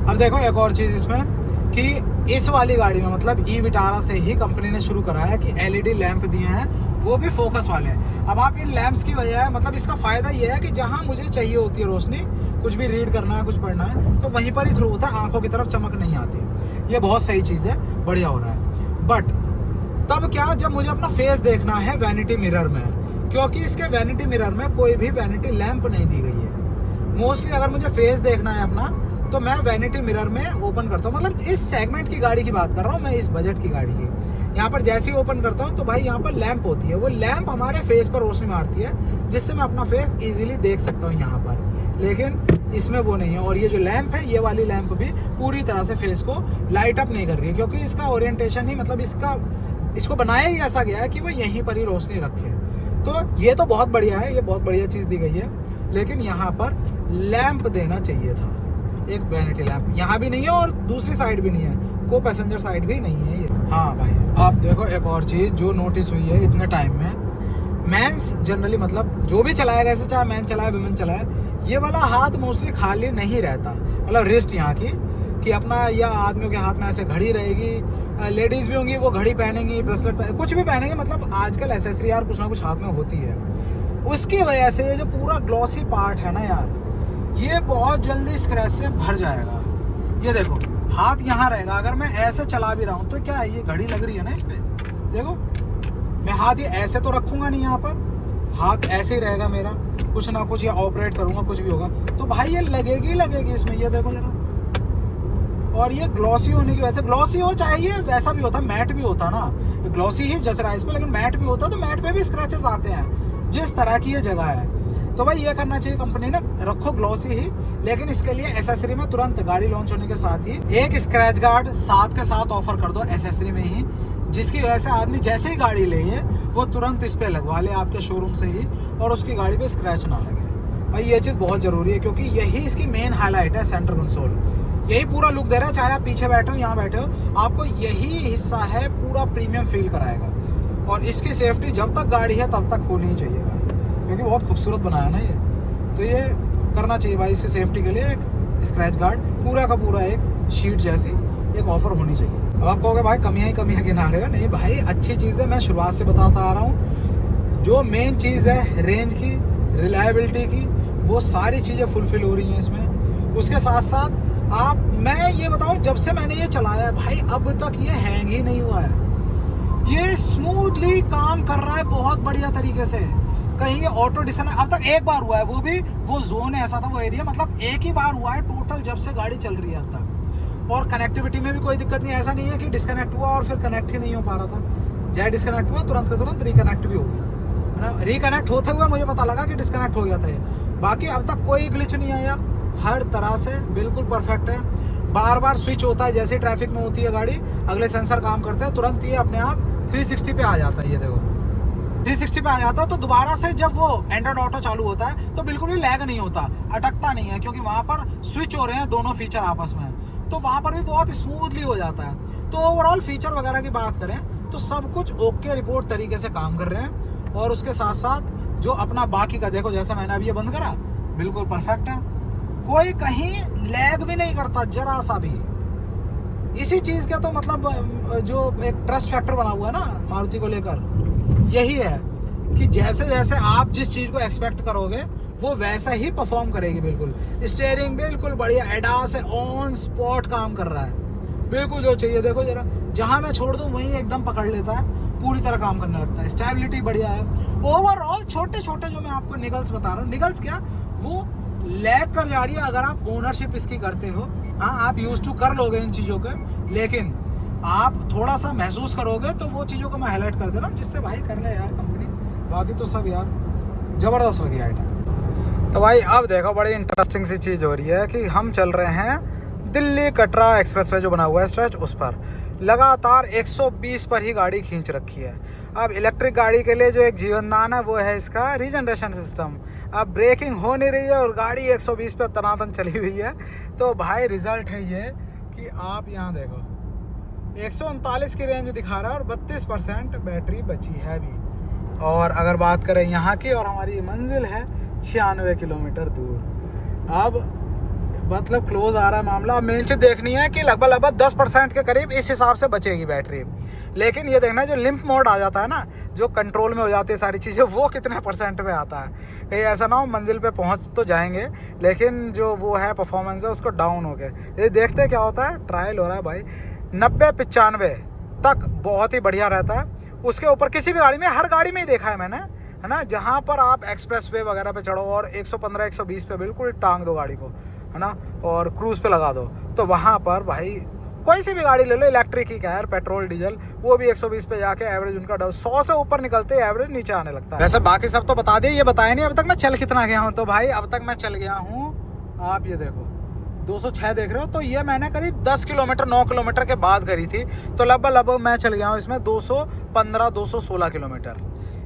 अब देखो एक और चीज़ इसमें कि इस वाली गाड़ी में मतलब ई-विटारा से ही कंपनी ने शुरू करा है कि एलईडी लैंप दिए हैं, वो भी फोकस वाले हैं। अब आप इन लैंप्स की वजह है, मतलब इसका फ़ायदा ये है कि जहाँ मुझे चाहिए होती है रोशनी, कुछ भी रीड करना है, कुछ पढ़ना है, तो वहीं पर ही थ्रू होता है, आंखों की तरफ चमक नहीं आती। ये बहुत सही चीज़ है, बढ़िया हो रहा है। बट तब क्या, जब मुझे अपना फेस देखना है वैनिटी मिरर में, क्योंकि इसके वैनिटी मिरर में कोई भी वैनिटी लैंप नहीं दी गई है। मोस्टली अगर मुझे फेस देखना है अपना, तो मैं वैनिटी मिरर में ओपन करता हूँ, मतलब इस सेगमेंट की गाड़ी की बात कर रहा हूँ मैं, इस बजट की गाड़ी की। यहाँ पर जैसे ही ओपन करता हूँ तो भाई यहाँ पर लैंप होती है, वो लैंप हमारे फेस पर रोशनी मारती है, जिससे मैं अपना फेस इजीली देख सकता हूँ यहाँ पर। लेकिन इसमें वो नहीं है, और ये जो लैंप है, ये वाली लैंप भी पूरी तरह से फेस को लाइट अप नहीं कर रही है, क्योंकि इसका ओरिएंटेशन ही मतलब इसको बनाया ही ऐसा गया है कि वो यहीं पर ही रोशनी रखे। तो ये तो बहुत बढ़िया है, ये बहुत बढ़िया चीज़ दी गई है, लेकिन यहाँ पर लैंप देना चाहिए था, एक वैनिटी लैंप। यहाँ भी नहीं है और दूसरी साइड भी नहीं है, को पैसेंजर साइड भी नहीं है ये। हाँ भाई, आप देखो एक और चीज़ जो नोटिस हुई है इतने टाइम में, मेंस जनरली मतलब जो भी चलाएगा ऐसे, चाहे मैन चलाए वुमेन चलाए, ये वाला हाथ मोस्टली खाली नहीं रहता, मतलब रिस्ट यहाँ की कि अपना, या आदमियों के हाथ में ऐसे घड़ी रहेगी, लेडीज़ भी होंगी वो घड़ी पहनेंगी, ब्रेसलेट कुछ भी पहनेंगे, मतलब आजकल एसेसरी यार कुछ ना कुछ हाथ में होती है। उसकी वजह से ये जो पूरा ग्लॉसी पार्ट है ना यार, ये बहुत जल्दी स्क्रैच से भर जाएगा। ये देखो हाथ यहाँ रहेगा, अगर मैं ऐसे चला भी रहा हूँ तो क्या है, ये घड़ी लग रही है ना इस पे, देखो मैं हाथ ये ऐसे तो रखूंगा नहीं, यहाँ पर हाथ ऐसे ही रहेगा मेरा, कुछ ना कुछ या ऑपरेट करूंगा, कुछ भी होगा तो भाई ये लगेगी इसमें। ये देखो जरा, और ये ग्लॉसी होने की वजह से, ग्लॉसी हो चाहे ये वैसा भी होता, मैट भी होता ना, ग्लॉसी ही जच रहा है इस पर, लेकिन मैट भी होता तो मैट पे भी स्क्रैचेस आते हैं, जिस तरह की ये जगह है। तो भाई ये करना चाहिए कंपनी ने, रखो ग्लॉसी ही, लेकिन इसके लिए एसेसरी में तुरंत गाड़ी लॉन्च होने के साथ ही एक स्क्रैच गार्ड साथ के साथ ऑफर कर दो एसेसरी में ही, जिसकी वजह से आदमी जैसे ही गाड़ी ले वो तुरंत इस पे लगवा ले आपके शोरूम से ही, और उसकी गाड़ी पे स्क्रैच ना लगे। भाई ये चीज़ बहुत ज़रूरी है, क्योंकि यही इसकी मेन हाईलाइट है, सेंटर कंसोल यही पूरा लुक दे रहा है, चाहे आप पीछे बैठे हो यहाँ बैठे हो, आपको यही हिस्सा है पूरा प्रीमियम फील कराएगा। और इसकी सेफ्टी जब तक गाड़ी है तब तक होनी ही चाहिए भाई, क्योंकि बहुत खूबसूरत बनाया ना ये, तो ये करना चाहिए भाई। इसकी सेफ्टी के लिए एक स्क्रैच गार्ड पूरा का पूरा एक शीट जैसी एक ऑफर होनी चाहिए। अब आप कहोगे भाई कमियाँ ही कमियाँ गिना रहे हो, नहीं भाई अच्छी चीज़ है, मैं शुरुआत से बताता आ रहा हूँ। जो मेन चीज़ है रेंज की, रिलायबिलिटी की, वो सारी चीज़ें फुलफिल हो रही हैं इसमें। उसके साथ साथ मैं ये बताऊँ, जब से मैंने ये चलाया है भाई अब तक ये हैंग ही नहीं हुआ है, ये स्मूथली काम कर रहा है बहुत बढ़िया तरीके से। कहीं ये ऑटो डिस्कनेक्ट अब तक एक बार हुआ है, वो भी वो जोन ऐसा था, वो एरिया मतलब एक ही बार हुआ है टोटल जब से गाड़ी चल रही है अब तक। और कनेक्टिविटी में भी कोई दिक्कत नहीं, ऐसा नहीं है कि डिस्कनेक्ट हुआ और फिर कनेक्ट ही नहीं हो पा रहा था, चाहे डिस्कनेक्ट हुआ तुरंत का तुरंत रिकनेक्ट भी हो गया, है ना। रिकनेक्ट होते हुए मुझे पता लगा कि डिस्कनेक्ट हो गया था ये, बाकी अब तक कोई ग्लिच नहीं आया, हर तरह से बिल्कुल परफेक्ट है। बार बार स्विच होता है, जैसे ट्रैफिक में होती है गाड़ी, अगले सेंसर काम करते हैं, तुरंत ये अपने आप 360 पे आ जाता है। ये देखो 360 पे आ जाता है, तो दोबारा से जब वो एंड्रॉइड ऑटो चालू होता है तो बिल्कुल भी लैग नहीं होता, अटकता नहीं है, क्योंकि वहाँ पर स्विच हो रहे हैं दोनों फीचर आपस में, तो वहाँ पर भी बहुत स्मूथली हो जाता है। तो ओवरऑल फीचर वगैरह की बात करें तो सब कुछ ओके रिपोर्ट तरीके से काम कर रहे हैं। और उसके साथ साथ जो अपना बाकी का देखो, जैसे मैंने अभी ये बंद करा, बिल्कुल परफेक्ट है, कोई कहीं लैग भी नहीं करता जरा सा भी। इसी चीज़ का तो मतलब जो एक ट्रस्ट फैक्टर बना हुआ है ना मारुति को लेकर, यही है कि जैसे जैसे आप जिस चीज़ को एक्सपेक्ट करोगे वो वैसा ही परफॉर्म करेगी। बिल्कुल स्टीयरिंग बिल्कुल बढ़िया, एडास है, ऑन स्पॉट काम कर रहा है, बिल्कुल जो चाहिए। देखो जरा, जहाँ मैं छोड़ दूँ वहीं एकदम पकड़ लेता है, पूरी तरह काम करने लगता है, स्टेबिलिटी बढ़िया है। ओवरऑल छोटे छोटे जो मैं आपको निगल्स बता रहा हूँ, निगल्स क्या वो लैग कर जा रही है अगर आप ओनरशिप इसकी करते हो। हाँ, आप यूज टू कर लोगे इन चीज़ों के, लेकिन आप थोड़ा सा महसूस करोगे तो वो चीज़ों को मैं हाईलाइट कर दे रहा हूँ, जिससे भाई कर ले यार कंपनी। बाकी तो सब यार ज़बरदस्त बढ़िया आइटम। तो भाई अब देखो बड़ी इंटरेस्टिंग सी चीज़ हो रही है कि हम चल रहे हैं दिल्ली कटरा एक्सप्रेस वे जो बना हुआ है स्ट्रेच, उस पर लगातार 120 पर ही गाड़ी खींच रखी है। अब इलेक्ट्रिक गाड़ी के लिए जो एक जीवनदान है वो है इसका रीजनरेशन सिस्टम। अब ब्रेकिंग हो नहीं रही है और गाड़ी 120 पे तनातन चली हुई है। तो भाई रिजल्ट है ये कि आप यहाँ देखो 139 की रेंज दिखा रहा है और 32% बैटरी बची है अभी। और अगर बात करें यहाँ की, और हमारी मंजिल है 96 किलोमीटर दूर। अब मतलब क्लोज आ रहा है मामला। अब मेन चीज़ देखनी है कि लगभग 10% के करीब इस हिसाब से बचेगी बैटरी। लेकिन ये देखना है जो लिम्प मोड आ जाता है ना, जो कंट्रोल में हो जाती है सारी चीज़ें, वो कितने % पे आता है। कहीं ऐसा ना हो मंजिल पे पहुंच तो जाएंगे लेकिन जो वो है परफॉर्मेंस है उसको डाउन हो गए। ये देखते क्या होता है, ट्रायल हो रहा है भाई। 90-95 तक बहुत ही बढ़िया रहता है। उसके ऊपर किसी भी गाड़ी में, हर गाड़ी में ही देखा है मैंने, है ना, जहाँ पर आप एक्सप्रेस वे वगैरह पे चढ़ो और 115-120 पे बिल्कुल टांग दो गाड़ी को, है ना, और क्रूज़ पे लगा दो, तो वहाँ पर भाई कोई सी भी गाड़ी ले लो, इलेक्ट्रिक ही क्या है, पेट्रोल डीजल, वो भी 120 पे जाके एवरेज उनका 100 से ऊपर निकलते हैं, एवरेज नीचे आने लगता है। वैसे बाकी सब तो बता दिए, ये बताया नहीं अब तक मैं चल कितना गया हूँ। तो भाई अब तक मैं चल गया हूँ, आप ये देखो 206 देख रहे हो, तो ये मैंने करीब 10 किलोमीटर 9 किलोमीटर के बाद करी थी। तो लगभग मैं चल गया हूँ इसमें 215-216 किलोमीटर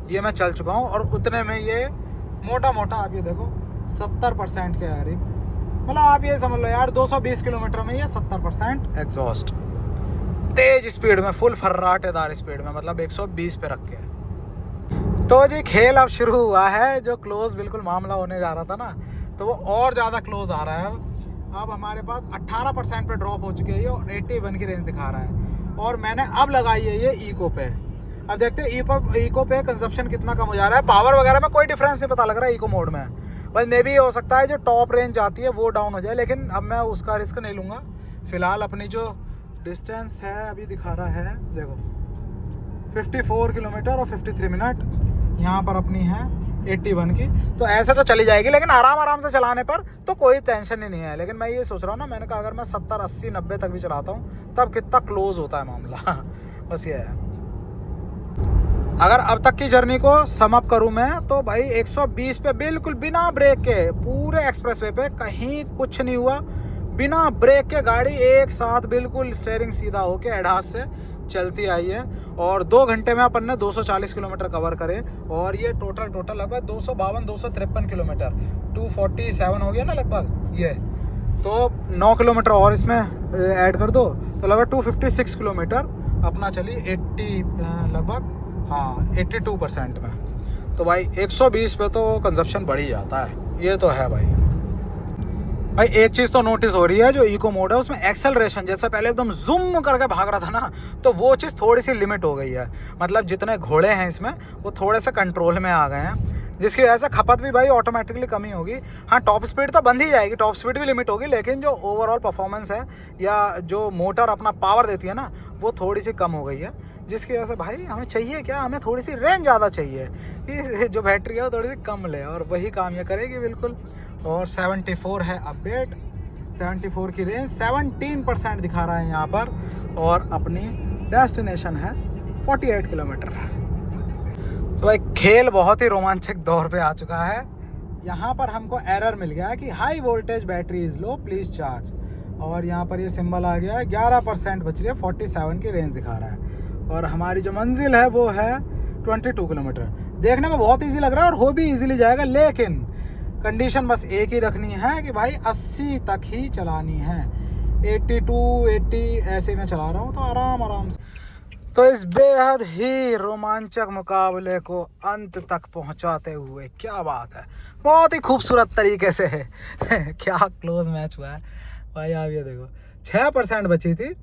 ये मैं चल चुका हूँ। और उतने में ये मोटा मोटा आप ये देखो 70% के करीब, मतलब आप ये समझ लो यार 220 किलोमीटर में ये 70% एग्जॉस्ट, तेज स्पीड में, फुल फर्राटेदार स्पीड में, मतलब 120 पे रख के। तो जी खेल अब शुरू हुआ है। जो क्लोज बिल्कुल मामला होने जा रहा था ना, तो वो और ज़्यादा क्लोज आ रहा है। अब हमारे पास 18% पे ड्रॉप हो चुकी है ये, और 81 की रेंज दिखा रहा है। और मैंने अब लगाई है ये इको पे। अब देखते हैं इको पे कंजप्शन कितना कम हो जा रहा है। पावर वगैरह में कोई डिफरेंस नहीं पता लग रहा है इको मोड में, बस मे भी हो सकता है जो टॉप रेंज आती है वो डाउन हो जाए, लेकिन अब मैं उसका रिस्क नहीं लूँगा। फिलहाल अपनी जो डिस्टेंस है अभी दिखा रहा है देखो 54 किलोमीटर और 53 मिनट यहाँ पर अपनी है 81 की। तो ऐसे तो चली जाएगी, लेकिन आराम से चलाने पर तो कोई टेंशन ही नहीं है। लेकिन मैं ये सोच रहा हूँ ना, मैंने कहा अगर मैं 70, 80, 90 तक भी चलाता हूँ तब कितना क्लोज होता है मामला। बस ये है। अगर अब तक की जर्नी को सम अप करूँ मैं, तो भाई 120 पे बिल्कुल बिना ब्रेक के पूरे एक्सप्रेस वे पे कहीं कुछ नहीं हुआ। बिना ब्रेक के गाड़ी एक साथ बिल्कुल स्टीयरिंग सीधा होके एडहास से चलती आई है। और 2 घंटे में अपन ने 240 किलोमीटर कवर करे। और ये टोटल लगभग 252-253 किलोमीटर, 247 हो गया ना लगभग ये। तो 9 किलोमीटर और इसमें ऐड कर दो तो लगभग 256 किलोमीटर अपना चली 80 लगभग, हाँ 82% में। तो भाई 120 पे तो कंजप्शन बढ़ ही जाता है, ये तो है भाई। एक चीज़ तो नोटिस हो रही है, जो इको मोड है उसमें एक्सेलरेशन, जैसे पहले एकदम जूम करके भाग रहा था ना, तो वो चीज़ थोड़ी सी लिमिट हो गई है। मतलब जितने घोड़े हैं इसमें वो थोड़े से कंट्रोल में आ गए हैं, जिसकी वजह से खपत भी भाई ऑटोमेटिकली कमी होगी। हाँ टॉप स्पीड तो बंद ही जाएगी, टॉप स्पीड भी लिमिट होगी, लेकिन जो ओवरऑल परफॉर्मेंस है या जो मोटर अपना पावर देती है ना, वो थोड़ी सी कम हो गई है। जिसकी वजह से भाई हमें चाहिए क्या, हमें थोड़ी सी रेंज ज़्यादा चाहिए कि जो बैटरी है वो थोड़ी सी कम ले, और वही काम ये करेगी बिल्कुल। और 74 है अपडेट, 74 की रेंज 17% दिखा रहा है यहाँ पर। और अपनी डेस्टिनेशन है 48 किलोमीटर। तो भाई खेल बहुत ही रोमांचक दौर पे आ चुका है। यहाँ पर हमको एरर मिल गया कि high voltage battery is low, please charge. और यहाँ पर ये सिंबल आ गया है, 11% बच रही है, 47 की रेंज दिखा रहा है। और हमारी जो मंजिल है वो है 22 किलोमीटर। देखने में बहुत ईजी लग रहा है और हो भी ईजीली जाएगा, लेकिन कंडीशन बस एक ही रखनी है कि भाई 80 तक ही चलानी है। 82, 80 ऐसे में चला रहा हूँ, तो आराम से। तो इस बेहद ही रोमांचक मुकाबले को अंत तक पहुंचाते हुए, क्या बात है, बहुत ही खूबसूरत तरीके से है क्या क्लोज मैच हुआ है भाई। आप ये देखो 6% बची थी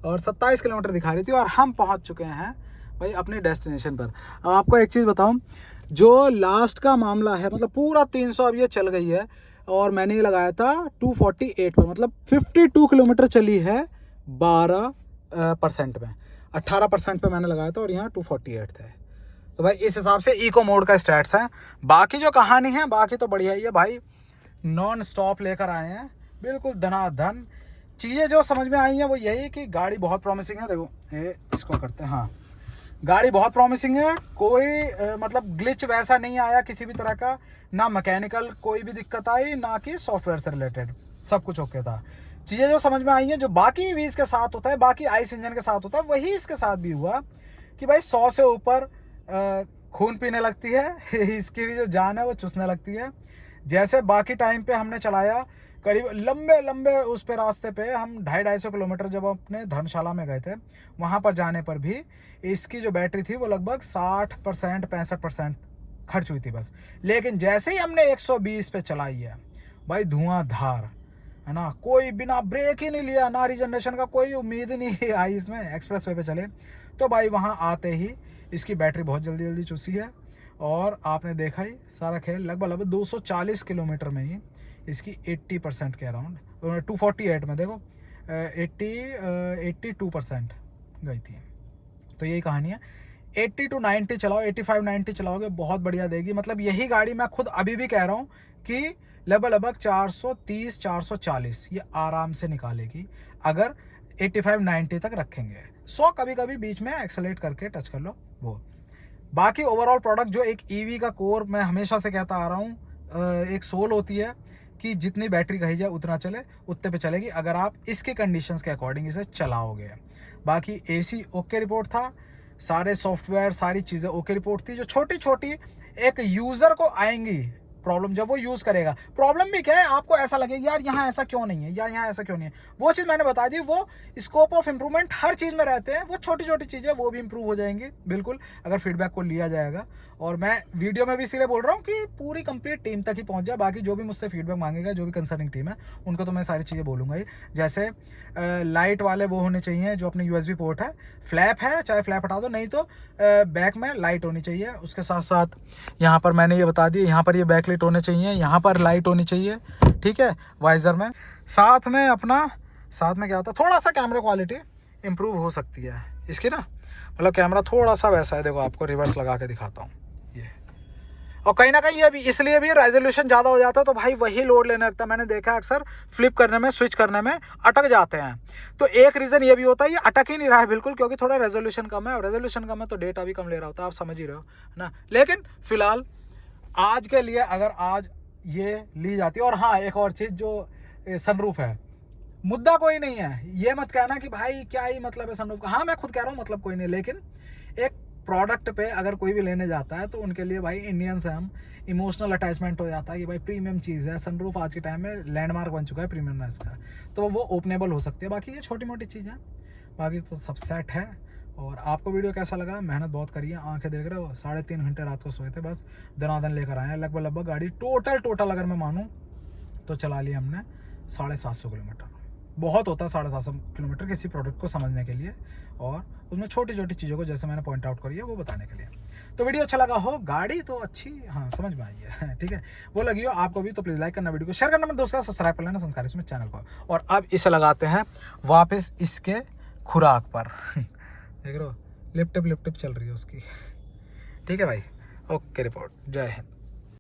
और 27 किलोमीटर दिखा रही थी, और हम पहुंच चुके हैं भाई अपने डेस्टिनेशन पर। अब आपको एक चीज़ बताऊं, जो लास्ट का मामला है, मतलब पूरा 300 अब ये चल गई है, और मैंने ये लगाया था 248 पर, मतलब 52 किलोमीटर चली है 12% में। 18% पे मैंने लगाया था और यहाँ 248 थे। तो भाई इस हिसाब से इको मोड का स्टैट्स है। बाकी जो कहानी है बाकी तो बढ़िया ही है भाई। नॉन स्टॉप लेकर आए हैं बिल्कुल धनाधन, चीज़ें जो समझ में आई हैं वो यही कि गाड़ी बहुत प्रॉमिसिंग है। देखो ये इसको करते हैं, हाँ गाड़ी बहुत प्रॉमिसिंग है, कोई मतलब ग्लिच वैसा नहीं आया किसी भी तरह का, ना मैकेनिकल कोई भी दिक्कत आई, ना कि सॉफ्टवेयर से रिलेटेड, सब कुछ ओके था। चीज़ें जो समझ में आई हैं, जो बाकी ईवीज़ के साथ होता है, बाकी आइस इंजन के साथ होता है, वही इसके साथ भी हुआ कि भाई 100 से ऊपर खून पीने लगती है इसकी भी जो जान है वो चूसने लगती है। जैसे बाकी टाइम पे हमने चलाया करीब लंबे लंबे उस पे रास्ते पे हम 250-250 किलोमीटर जब अपने धर्मशाला में गए थे, वहाँ पर जाने पर भी इसकी जो बैटरी थी वो लगभग 60% 65% खर्च हुई थी बस। लेकिन जैसे ही हमने 120 पे चलाई है भाई, धुआंधार है ना, कोई बिना ब्रेक ही नहीं लिया, ना रीजनरेशन का कोई उम्मीद ही नहीं आई इसमें, एक्सप्रेस वे पे चले तो भाई वहाँ आते ही इसकी बैटरी बहुत जल्दी जल्दी चूसी है। और आपने देखा ही सारा खेल, लगभग 240 किलोमीटर में ही इसकी 80% के अराउंड, 248 में देखो 82% गई थी। तो यही कहानी है, 80 to 90 चलाओ, 85-90 चलाओगे बहुत बढ़िया देगी। मतलब यही गाड़ी मैं खुद अभी भी कह रहा हूँ कि लगभग 430-440 ये आराम से निकालेगी अगर 85-90 तक रखेंगे। 100 कभी कभी बीच में एक्सेलरेट करके टच कर लो वो। बाकी ओवरऑल प्रोडक्ट जो एक ईवी का कोर मैं हमेशा से कहता आ रहा हूँ, एक सोल होती है कि जितनी बैटरी कही जाए उतना चले, उतने पे चलेगी अगर आप इसके कंडीशंस के अकॉर्डिंग इसे चलाओगे। बाकी एसी ओके रिपोर्ट था, सारे सॉफ्टवेयर सारी चीज़ें ओके रिपोर्ट थी। जो छोटी छोटी एक यूज़र को आएंगी प्रॉब्लम जब वो यूज़ करेगा, प्रॉब्लम भी क्या है आपको ऐसा लगेगा यार यहाँ ऐसा क्यों नहीं है या यहाँ ऐसा क्यों नहीं है, वो चीज़ मैंने बता दी। वो स्कोप ऑफ इम्प्रूवमेंट हर चीज़ में रहते हैं, वो छोटी छोटी चीज़ें वो भी इम्प्रूव हो जाएंगी बिल्कुल अगर फीडबैक को लिया जाएगा। और मैं वीडियो में भी इसीलिए बोल रहा हूँ कि पूरी कंप्लीट टीम तक ही पहुँच जाए। बाकी जो भी मुझसे फीडबैक मांगेगा, जो भी कंसर्निंग टीम है, उनको तो मैं सारी चीज़ें बोलूँगा ही। जैसे लाइट वाले वो होने चाहिए जो अपने USB पोर्ट है, फ्लैप है चाहे फ्लैप हटा दो, नहीं तो बैक में लाइट होनी चाहिए। उसके साथ साथ यहाँ पर मैंने ये बता दिया, यहाँ पर ये बैक लाइट होने चाहिए, यहाँ पर लाइट होनी चाहिए, ठीक है, वाइजर में। साथ में अपना साथ में क्या होता है, थोड़ा सा कैमरा क्वालिटी इम्प्रूव हो सकती है इसकी ना, मतलब कैमरा थोड़ा सा वैसा है, देखो आपको रिवर्स लगा के दिखाता हूँ ये। और कहीं ना कहीं ये भी इसलिए भी रेजोल्यूशन ज़्यादा हो जाता है तो भाई वही लोड लेने लगता है। मैंने देखा अक्सर फ्लिप करने में, स्विच करने में अटक जाते हैं। तो एक रीज़न ये भी होता है, ये अटक ही नहीं रहा है बिल्कुल, क्योंकि थोड़ा रेजोल्यूशन कम है, और रेजोल्यूशन कम है तो डेटा भी कम ले रहा होता है, आप समझ ही रहे हो ना। लेकिन फिलहाल आज के लिए अगर आज ये ली जाती है, और हाँ एक और चीज़ जो सनरूफ है, मुद्दा कोई नहीं है, ये मत कहना कि भाई क्या ही मतलब है सनरूफ का। हाँ मैं खुद कह रहा हूँ मतलब कोई नहीं, लेकिन एक प्रोडक्ट पे अगर कोई भी लेने जाता है तो उनके लिए भाई इंडियंस हैं हम, इमोशनल अटैचमेंट हो जाता है कि भाई प्रीमियम चीज़ है। सनरूफ आज के टाइम में लैंडमार्क बन चुका है प्रीमियमनेस का, तो वो ओपनेबल हो सकती है। बाकी ये छोटी मोटी चीज़ है, बाकी तो सब सेट है। और आपको वीडियो कैसा लगा, मेहनत बहुत करी है, आंखें देख रहे हो, 3.5 घंटे रात को सोए थे, बस दनादन लेकर आए हैं। लगभग गाड़ी टोटल अगर मैं मानूँ तो चला लिया हमने 750 किलोमीटर। बहुत होता है 750 किलोमीटर किसी प्रोडक्ट को समझने के लिए, और उसमें छोटी छोटी चीज़ों को जैसे मैंने पॉइंट आउट करी है वो बताने के लिए। तो वीडियो अच्छा लगा हो, गाड़ी तो अच्छी हाँ समझ में आई है ठीक है, वो लगी हो आपको भी तो प्लीज़ लाइक करना, वीडियो को शेयर करना, मेरे दोस्त का सब्सक्राइब कर लेना संस्कार इसमें चैनल को। और अब इसे लगाते हैं वापस इसके खुराक पर देख रहे हो लिप टिप चल रही है उसकी, ठीक है भाई। ओके रिपोर्ट, जय हिंद।